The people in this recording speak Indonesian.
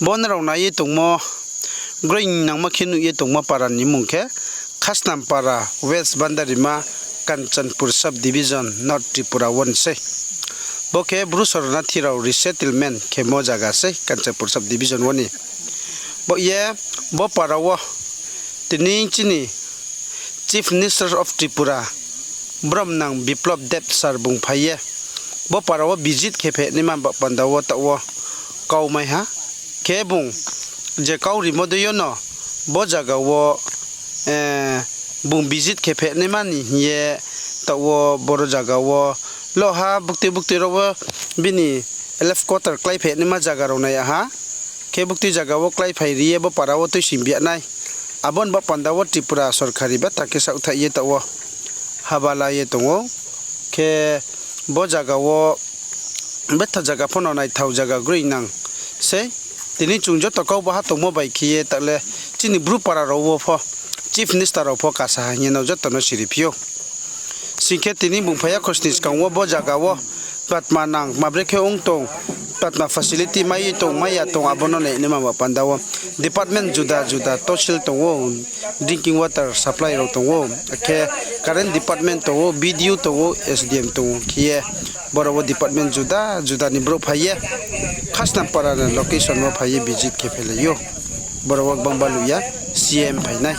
bon rau na ye tungmo growing nang makhinu ye tungmo para ni mungke khasnam para West Bandarima Kanchanpur subdivision North Tripura 1 se boke brusor na thirau resettlement khemo jaga se Kanchanpur subdivision 1 ni bo ye bo parawo tini chini Chief Minister of Tripura Bromnang Biplop Deb Sarbung Phaye bo parawo visit khepe ni ma pandawo tawo kau mai ha kebung je kau rimo de yono bo jaga wo bung visit khepe ni mani ye tawo boro jaga wo loha bukti ro bini elef quarter klai phe ni ma jaga ro na ya ha ke bukti jaga wo klai phai ri bo parawo to simbia nai abon ba pandawo Tripura sarkari ba take sa utha ye tawo habala ye tongo ke bo jaga wo betha jaga phono nai thau jaga growing nang se tini chungjo tokau ba tongmo bai khiye tale chini bru para ro wo pho Chief Minister ro pho ka sa ni no jotono siripio singke tini bungphaya khosnis kangwo bo jaga wo patma nang mabreke ongtong patma facility mai tong maya tong abono ne ni ma pandawo department juda tosil tongo drinking water supply ro tongo ke current department tongo BDU tongo SDM tongo khiye borowo department juda ni bro phaye khasna para location mo phaye visit ke pheleyo borowo bangbaluya CM phainai